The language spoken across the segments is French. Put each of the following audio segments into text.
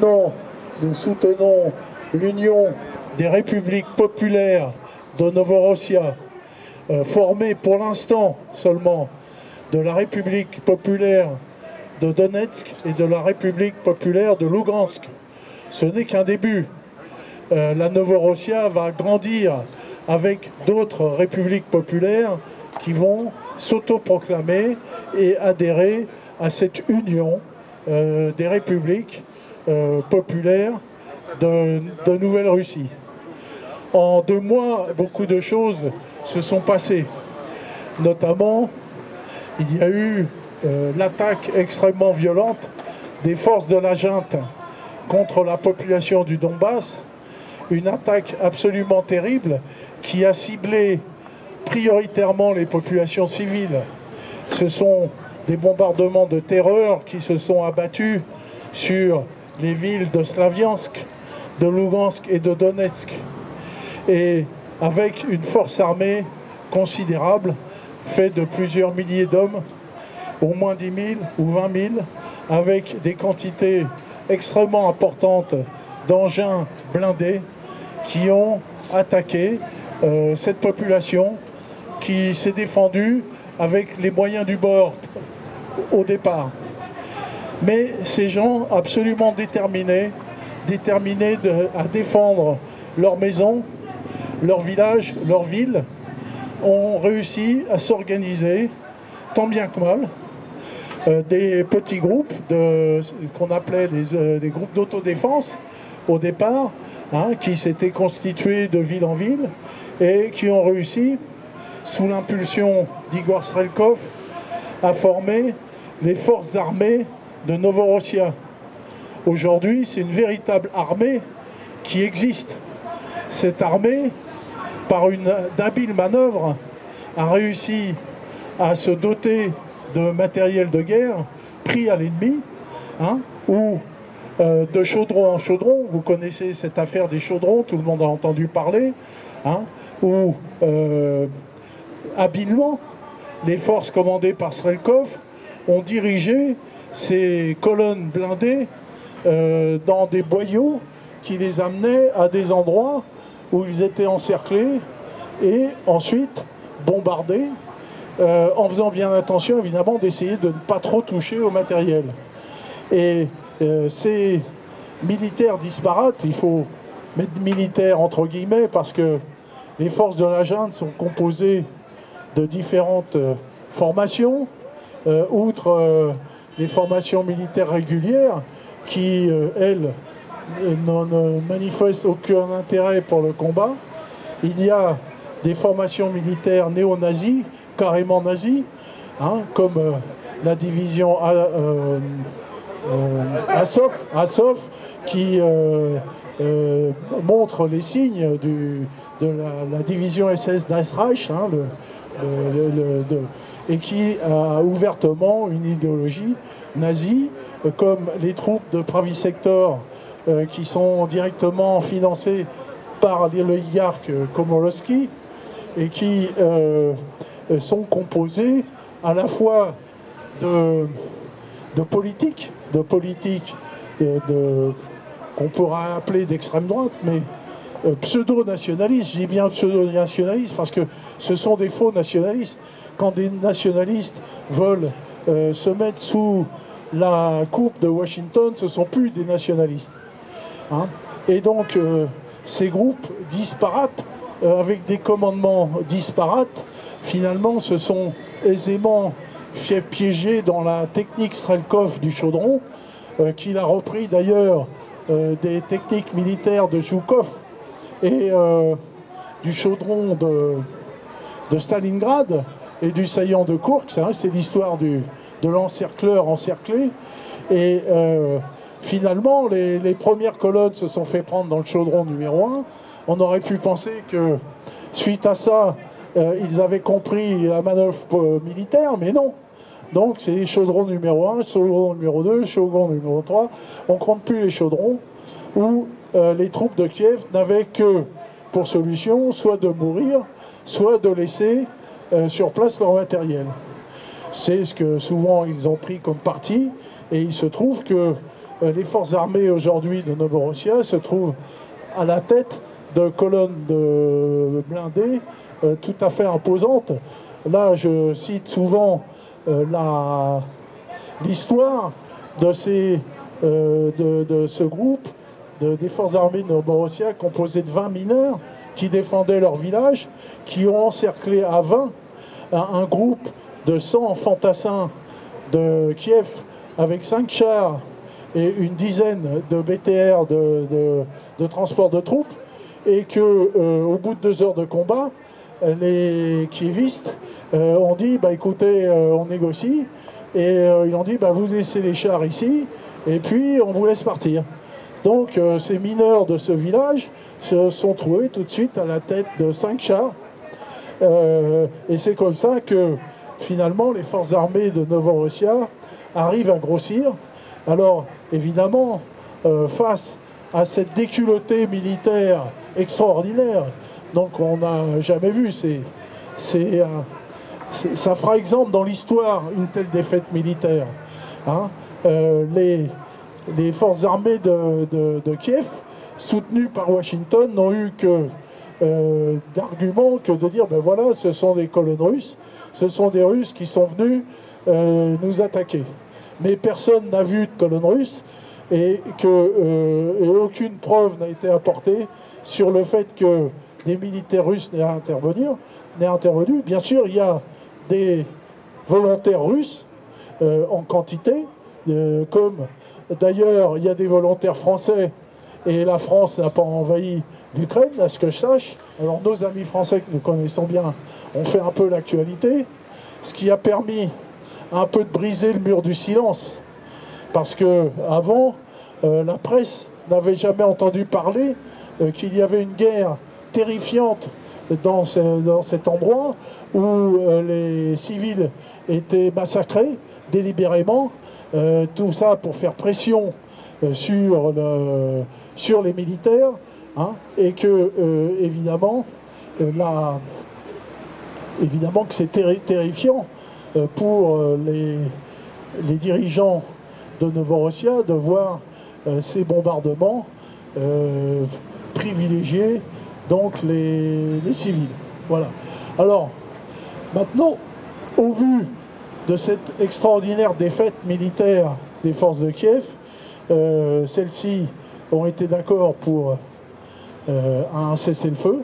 Maintenant, nous soutenons l'Union des républiques populaires de Novorossia, formée pour l'instant seulement de la République populaire de Donetsk et de la République populaire de Lugansk. Ce n'est qu'un début. La Novorossia va grandir avec d'autres républiques populaires qui vont s'autoproclamer et adhérer à cette union des républiques populaires de Nouvelle-Russie. En 2 mois, beaucoup de choses se sont passées. Notamment, il y a eu l'attaque extrêmement violente des forces de la junte contre la population du Donbass, une attaque absolument terrible qui a ciblé prioritairement les populations civiles. Ce sont des bombardements de terreur qui se sont abattus sur les villes de Slaviansk, de Lugansk et de Donetsk, et avec une force armée considérable, faite de plusieurs milliers d'hommes, au moins 10 000 ou 20 000, avec des quantités extrêmement importantes d'engins blindés qui ont attaqué cette population qui s'est défendue avec les moyens du bord au départ. Mais ces gens absolument déterminés à défendre leur maison, leur village, leur ville, ont réussi à s'organiser, tant bien que mal, des petits groupes qu'on appelait des groupes d'autodéfense au départ, qui s'étaient constitués de ville en ville et qui ont réussi, sous l'impulsion d'Igor Strelkov, à former les forces armées de Novorossia. Aujourd'hui, c'est une véritable armée qui existe. Cette armée, par une habile manœuvre, a réussi à se doter de matériel de guerre pris à l'ennemi, ou de chaudron en chaudron. Vous connaissez cette affaire des chaudrons, tout le monde a entendu parler, où habilement, les forces commandées par Strelkov ont dirigé ces colonnes blindées dans des boyaux qui les amenaient à des endroits où ils étaient encerclés et ensuite bombardés, en faisant bien attention évidemment d'essayer de ne pas trop toucher au matériel. Et ces militaires disparates, il faut mettre militaires entre guillemets parce que les forces de la junte sont composées de différentes formations, outre les formations militaires régulières qui, elles, ne manifestent aucun intérêt pour le combat. Il y a des formations militaires néo-nazis, carrément nazis, comme la division Azov, qui montre les signes de la division SS d'Eisreich, et qui a ouvertement une idéologie nazie, comme les troupes de Pravi Sector qui sont directement financées par l'oligarque Komorowski et qui sont composées à la fois de politiques qu'on pourra appeler d'extrême droite, mais pseudo-nationalistes. Je dis bien pseudo-nationalistes parce que ce sont des faux nationalistes. Quand des nationalistes veulent se mettre sous la coupe de Washington, ce ne sont plus des nationalistes. Et donc, ces groupes disparates, avec des commandements disparates, finalement, se sont aisément fait piéger dans la technique Strelkov du chaudron, qu'il a repris d'ailleurs des techniques militaires de Zhukov et du chaudron de Stalingrad et du saillant de Koursk. C'est l'histoire de l'encercleur encerclé. Et finalement, les premières colonnes se sont fait prendre dans le chaudron numéro 1. On aurait pu penser que, suite à ça, ils avaient compris la manœuvre militaire, mais non. Donc c'est les chaudrons numéro 1, chaudron numéro 2, chaudron numéro 3. On ne compte plus les chaudrons où les troupes de Kiev n'avaient que pour solution soit de mourir, soit de laisser sur place leur matériel. C'est ce que souvent ils ont pris comme parti, et il se trouve que les forces armées aujourd'hui de Novorossia se trouvent à la tête de colonnes de blindés tout à fait imposantes. Là, je cite souvent l'histoire de ce groupe des forces armées de Novorossia, composé de 20 mineurs qui défendaient leur village, qui ont encerclé à 20 un groupe de 100 fantassins de Kiev avec 5 chars et une dizaine de BTR de transport de troupes, et que au bout de 2 heures de combat, les kievistes ont dit bah, écoutez, on négocie, et ils ont dit bah, vous laissez les chars ici et puis on vous laisse partir. Donc ces mineurs de ce village se sont trouvés tout de suite à la tête de 5 chars, et c'est comme ça que finalement les forces armées de Novorossia arrivent à grossir. Alors évidemment, face à cette déculottée militaire extraordinaire, donc on n'a jamais vu, ça fera exemple dans l'histoire, une telle défaite militaire. Hein. Les forces armées de Kiev, soutenues par Washington, n'ont eu que d'arguments que de dire ben voilà, ce sont des colonnes russes, ce sont des Russes qui sont venus nous attaquer. Mais personne n'a vu de colonnes russes, et aucune preuve n'a été apportée sur le fait que des militaires russes n'aient intervenu. Bien sûr, il y a des volontaires russes en quantité, comme d'ailleurs il y a des volontaires français, et la France n'a pas envahi l'Ukraine, à ce que je sache. Alors nos amis français que nous connaissons bien ont fait un peu l'actualité, ce qui a permis un peu de briser le mur du silence, parce que avant la presse n'avait jamais entendu parler qu'il y avait une guerre terrifiante dans cet endroit où les civils étaient massacrés délibérément, tout ça pour faire pression sur les militaires, hein, et que évidemment que c'est terrifiant pour les dirigeants de Novorossia de voir ces bombardements privilégier donc les civils. Voilà. Alors, maintenant, au vu de cette extraordinaire défaite militaire des forces de Kiev, celles-ci ont été d'accord pour un cessez-le-feu.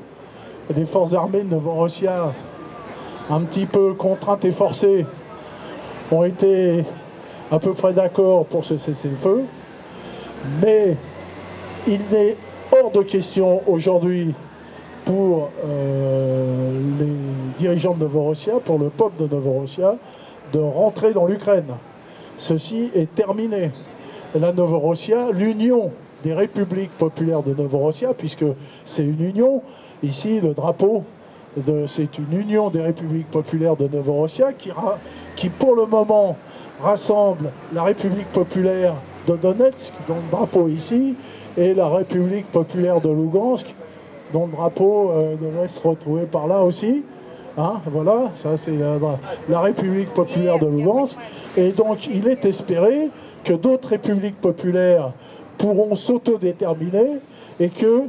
Les forces armées de Novorossia, un petit peu contraintes et forcées, ont été à peu près d'accord pour ce cessez-le-feu. Mais il n'est hors de question aujourd'hui pour les dirigeants de Novorossia, pour le peuple de Novorossia, de rentrer dans l'Ukraine. Ceci est terminé. La Novorossia, l'union des républiques populaires de Novorossia, puisque c'est une union, ici le drapeau, c'est une union des républiques populaires de Novorossia qui pour le moment rassemble la République populaire de Donetsk, dont le drapeau est ici, et la République populaire de Lugansk, dont le drapeau devrait se retrouver par là aussi. Hein, voilà, ça c'est la République populaire de Lugansk. Et donc il est espéré que d'autres républiques populaires pourront s'autodéterminer et que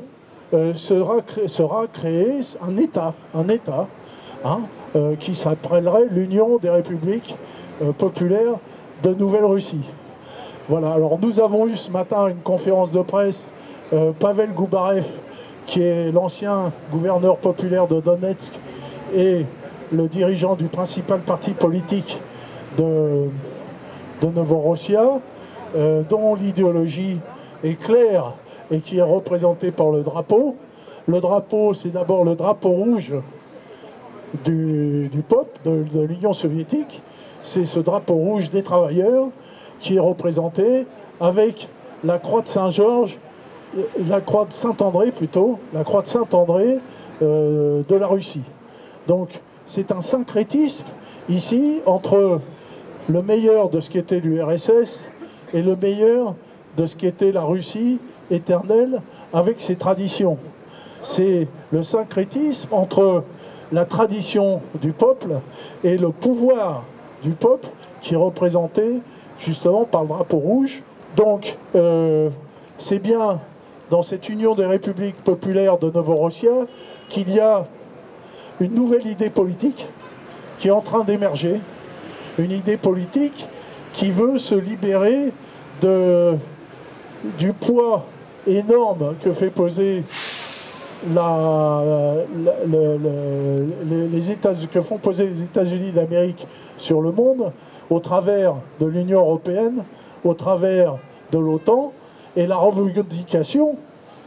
sera créé un État hein, qui s'appellerait l'Union des républiques populaires de Nouvelle-Russie. Voilà, alors nous avons eu ce matin une conférence de presse, Pavel Goubarev, qui est l'ancien gouverneur populaire de Donetsk et le dirigeant du principal parti politique de Novorossia, dont l'idéologie est claire et qui est représentée par le drapeau. Le drapeau, c'est d'abord le drapeau rouge du peuple, de l'Union soviétique. C'est ce drapeau rouge des travailleurs qui est représenté avec la croix de Saint-Georges, la croix de Saint-André plutôt, la croix de Saint-André de la Russie. Donc c'est un syncrétisme ici entre le meilleur de ce qu'était l'URSS et le meilleur de ce qu'était la Russie éternelle avec ses traditions. C'est le syncrétisme entre la tradition du peuple et le pouvoir du peuple qui est représenté justement par le drapeau rouge Donc, c'est bien dans cette Union des républiques populaires de Novorossia qu'il y a une nouvelle idée politique qui est en train d'émerger, une idée politique qui veut se libérer du poids énorme que fait poser que font poser les États-Unis d'Amérique sur le monde au travers de l'Union européenne, au travers de l'OTAN, et la revendication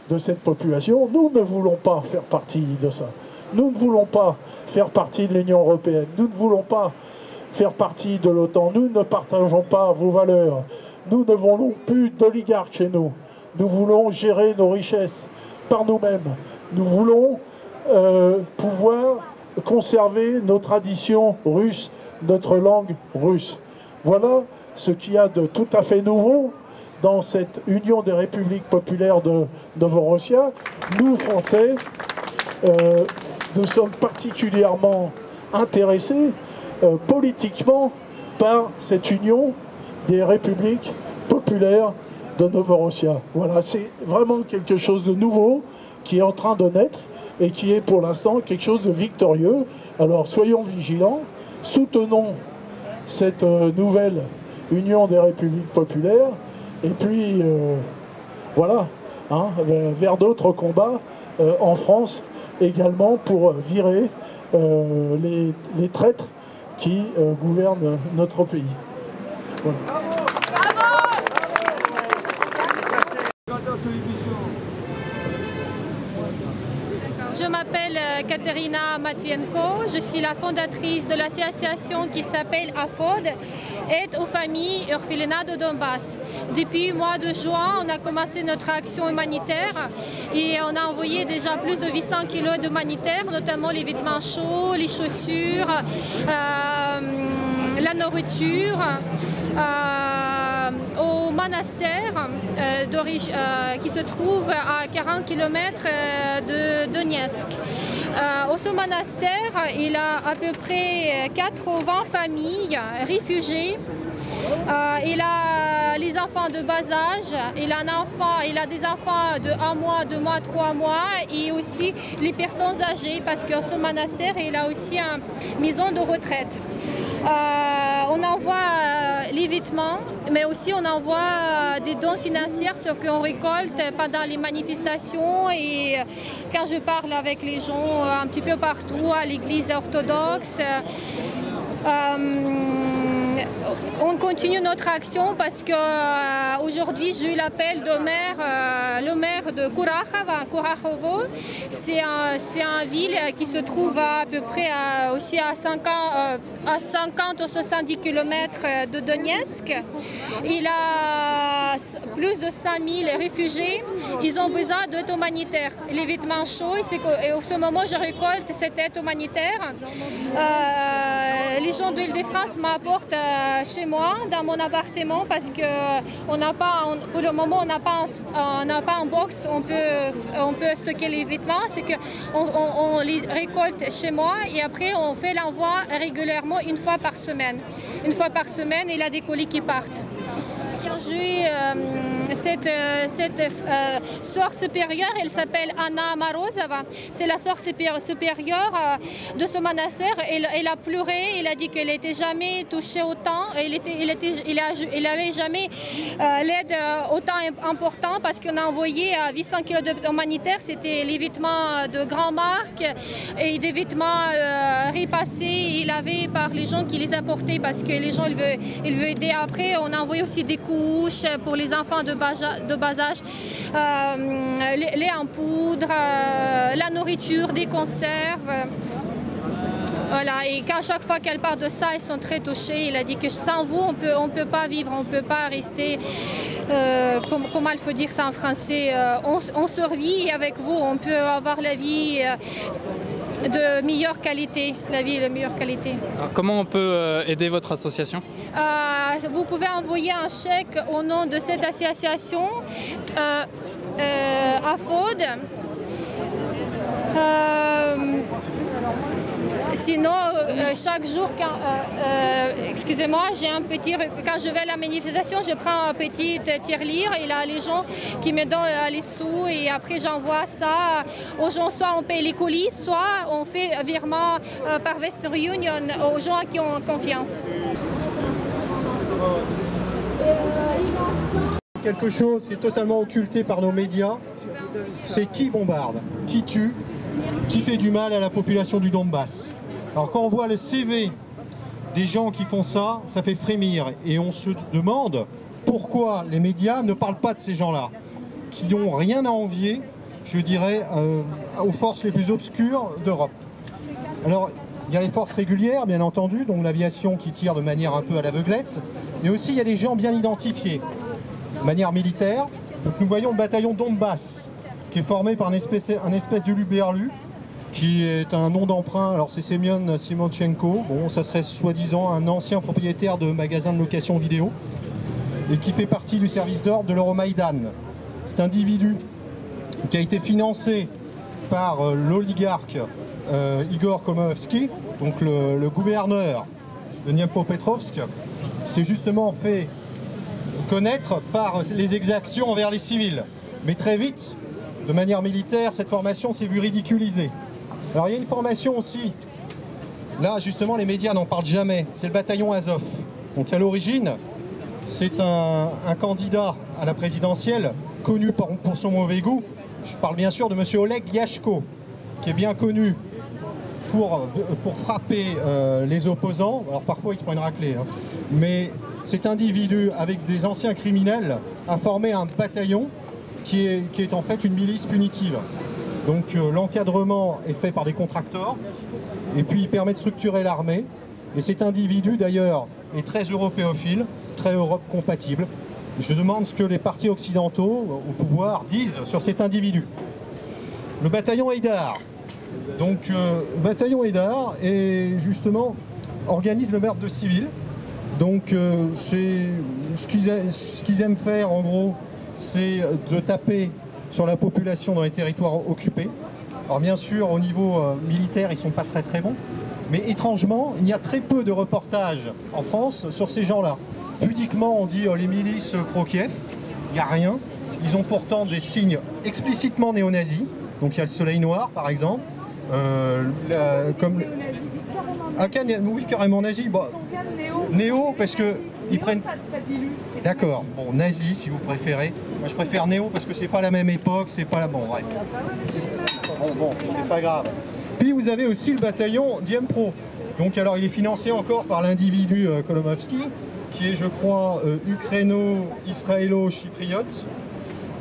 de cette population. Nous ne voulons pas faire partie de ça. Nous ne voulons pas faire partie de l'Union européenne. Nous ne voulons pas faire partie de l'OTAN. Nous ne partageons pas vos valeurs. Nous ne voulons plus d'oligarques chez nous. Nous voulons gérer nos richesses par nous-mêmes. Nous voulons pouvoir conserver nos traditions russes, notre langue russe. Voilà ce qu'il y a de tout à fait nouveau dans cette Union des républiques populaires de Novorossia. Nous, Français, nous sommes particulièrement intéressés politiquement par cette Union des républiques populaires de Novorossia. Voilà, c'est vraiment quelque chose de nouveau qui est en train de naître et qui est pour l'instant quelque chose de victorieux. Alors soyons vigilants, soutenons cette nouvelle Union des républiques populaires et puis voilà, hein, vers d'autres combats en France également pour virer les traîtres qui gouvernent notre pays. Voilà. Je m'appelle Katerina Matvienko, je suis la fondatrice de l'association qui s'appelle AFOD, Aide aux familles orphelinats de Donbass. Depuis le mois de juin, on a commencé notre action humanitaire et on a envoyé déjà plus de 800 kilos d'humanitaire, notamment les vêtements chauds, les chaussures, la nourriture. Au monastère qui se trouve à 40 km de Donetsk. Au ce monastère, il a à peu près 80 familles réfugiées. Il a les enfants de bas âge, il a des enfants de 1 mois, 2 mois, 3 mois et aussi les personnes âgées parce que ce monastère, il a aussi une maison de retraite. On envoie les vêtements, mais aussi on envoie des dons financiers, ce qu'on récolte pendant les manifestations et quand je parle avec les gens un petit peu partout, à l'église orthodoxe. On continue notre action parce qu'aujourd'hui j'ai eu l'appel du maire, le maire de Kurachovo. C'est une ville qui se trouve à peu près aussi à 50 ou 70 km de Donetsk. Il a plus de 5000 réfugiés. Ils ont besoin d'aide humanitaire. Les vêtements chauds, et en ce moment je récolte cette aide humanitaire. Les gens de l'Île-de-France m'apportent chez moi, dans mon appartement, parce que pour le moment, on n'a pas un box, on peut stocker les vêtements. C'est qu'on les récolte chez moi et après on fait l'envoi régulièrement une fois par semaine. Une fois par semaine, il y a des colis qui partent. J'ai cette sœur supérieure, elle s'appelle Anna Marozova. C'est la sœur supérieure de ce monastère. Elle a pleuré, elle a dit qu'elle n'était jamais touchée autant. Elle n'avait jamais l'aide autant importante parce qu'on a envoyé 800 kg d'humanitaire. C'était les vêtements de grandes marques et des vêtements repassés et lavés par les gens qui les apportaient parce que les gens ils veulent aider. Après, on a envoyé aussi des couches pour les enfants de bas âge, lait en poudre, la nourriture, des conserves. Voilà, et qu'à chaque fois qu'elle parle de ça, ils sont très touchés. Il a dit que sans vous, on peut pas vivre, on ne peut pas rester, comment il faut dire ça en français, on survit et avec vous, on peut avoir la vie de meilleure qualité, la vie de meilleure qualité. Alors, comment on peut aider votre association? Vous pouvez envoyer un chèque au nom de cette association AFOD. Sinon, chaque jour, excusez-moi, j'ai un petit. Quand je vais à la manifestation, je prends un petit tirelire et là, les gens qui me donnent les sous et après j'envoie ça aux gens. Soit on paye les colis, soit on fait virement par Western Union aux gens qui ont confiance. Quelque chose qui est totalement occulté par nos médias, c'est qui bombarde, qui tue, qui fait du mal à la population du Donbass. Alors quand on voit le CV des gens qui font ça, ça fait frémir et on se demande pourquoi les médias ne parlent pas de ces gens-là, qui n'ont rien à envier, je dirais, aux forces les plus obscures d'Europe. Alors, il y a les forces régulières, bien entendu, donc l'aviation qui tire de manière un peu à l'aveuglette, mais aussi il y a des gens bien identifiés, de manière militaire. Donc, nous voyons le bataillon Donbass, qui est formé par un espèce de Luberlu, qui est un nom d'emprunt. Alors c'est Semyon Simonchenko, bon, ça serait soi-disant un ancien propriétaire de magasin de location vidéo, et qui fait partie du service d'ordre de l'Euromaïdan. Cet individu qui a été financé par l'oligarque Igor Kolmowski, donc le gouverneur de Dniepropetrovsk, s'est justement fait connaître par les exactions envers les civils. Mais très vite, de manière militaire, cette formation s'est vue ridiculisée. Alors il y a une formation aussi, là justement les médias n'en parlent jamais, c'est le bataillon Azov. Donc à l'origine, c'est un candidat à la présidentielle, connu pour son mauvais goût. Je parle bien sûr de M. Oleg Lyashko, qui est bien connu pour frapper les opposants. Alors parfois il se prend une raclée, hein. Mais cet individu, avec des anciens criminels, a formé un bataillon qui est en fait une milice punitive. Donc l'encadrement est fait par des contracteurs, et puis il permet de structurer l'armée. Et cet individu d'ailleurs est très européophile, très Europe compatible. Je demande ce que les partis occidentaux au pouvoir disent sur cet individu. Le bataillon Haïdar. Donc le bataillon Haïdar est justement organise le meurtre de civils. Donc c'est ce qu'ils aiment faire en gros, c'est de taper sur la population dans les territoires occupés. Alors bien sûr, au niveau militaire, ils ne sont pas très bons, mais étrangement, il y a très peu de reportages en France sur ces gens-là. Pudiquement, on dit les milices pro-Kiev, il n'y a rien. Ils ont pourtant des signes explicitement néo-nazis. Donc il y a le soleil noir, par exemple. Comme... Ah, oui, carrément nazi. Bon, néo, parce que ils prennent... D'accord, bon, nazi si vous préférez. Moi je préfère néo parce que c'est pas la même époque, c'est pas la... Bon, bref. Bon, c'est pas grave. Puis vous avez aussi le bataillon Dniepro. Donc alors il est financé encore par l'individu Kolmowski, qui est je crois ukraino-israélo-chypriote.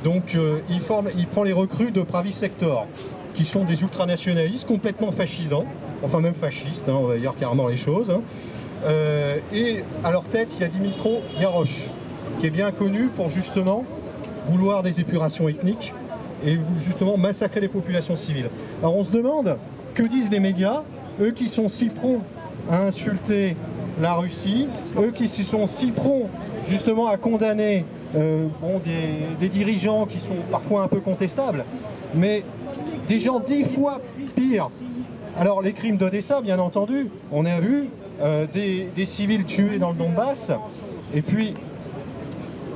Donc il prend les recrues de Pravi Sector, qui sont des ultranationalistes complètement fascisants, enfin même fascistes, hein, on va dire carrément les choses. Hein. Et à leur tête, il y a Dimitro Yarosh, qui est bien connu pour justement vouloir des épurations ethniques et justement massacrer les populations civiles. Alors on se demande, que disent les médias, eux qui sont si prompts à insulter la Russie, eux qui sont si prompts justement à condamner des dirigeants qui sont parfois un peu contestables, mais des gens 10 fois pires. Alors les crimes d'Odessa, bien entendu, on a vu des civils tués dans le Donbass, et puis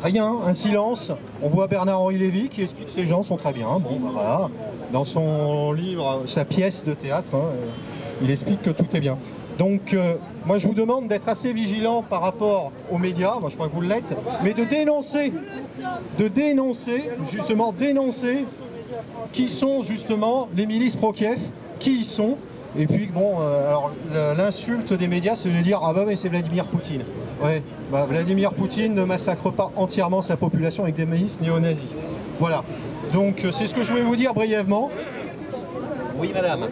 rien, un silence. On voit Bernard-Henri Lévy qui explique que ces gens sont très bien. Bon, ben voilà, dans son livre, sa pièce de théâtre, hein, il explique que tout est bien. Donc moi je vous demande d'être assez vigilant par rapport aux médias, moi je crois que vous l'êtes, mais de dénoncer, justement dénoncer qui sont justement les milices pro-Kiev, qui y sont. Et puis bon, alors l'insulte des médias, c'est de dire ah bah mais c'est Vladimir Poutine. Ouais, bah, Vladimir Poutine ne massacre pas entièrement sa population avec des milices néo-nazis. Voilà. Donc c'est ce que je voulais vous dire brièvement. Oui madame.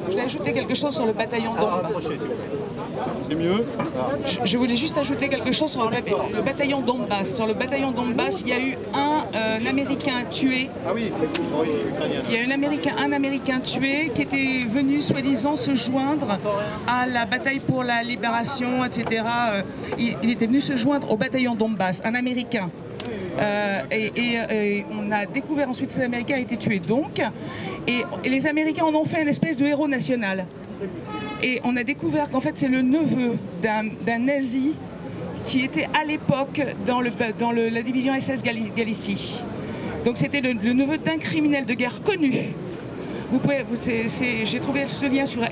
Je voulais ajouter quelque chose sur le bataillon Donbass. C'est mieux. Je voulais juste ajouter quelque chose sur le bataillon Donbass. Sur le bataillon Donbass, il y a eu un Américain tué. Ah oui, il y a un Américain tué qui était venu soi-disant se joindre à la bataille pour la libération, etc. Il était venu se joindre au bataillon Donbass, un Américain. Et on a découvert ensuite que ces Américains étaient tués donc. Et les Américains en ont fait une espèce de héros national. Et on a découvert qu'en fait c'est le neveu d'un nazi qui était à l'époque dans la division SS Galicie. Donc c'était le neveu d'un criminel de guerre connu. Vous pouvez, j'ai trouvé ce lien sur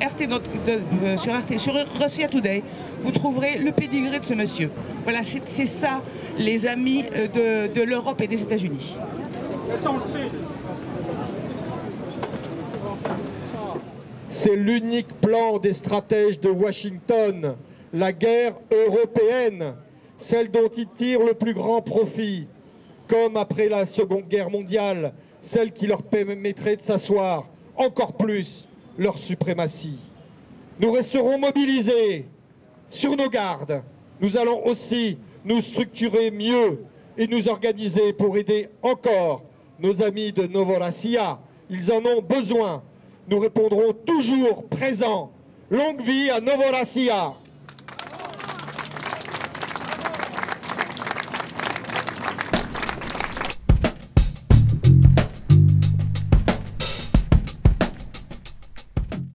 sur Russia Today. Vous trouverez le pédigré de ce monsieur. Voilà, c'est ça les amis de l'Europe et des États-Unis. C'est l'unique plan des stratèges de Washington, la guerre européenne, celle dont ils tirent le plus grand profit, comme après la Seconde Guerre mondiale, celle qui leur permettrait de s'asseoir encore plus leur suprématie. Nous resterons mobilisés sur nos gardes. Nous allons aussi nous structurer mieux et nous organiser pour aider encore nos amis de Novorossiya. Ils en ont besoin. Nous répondrons toujours présents. Longue vie à Novorossiya!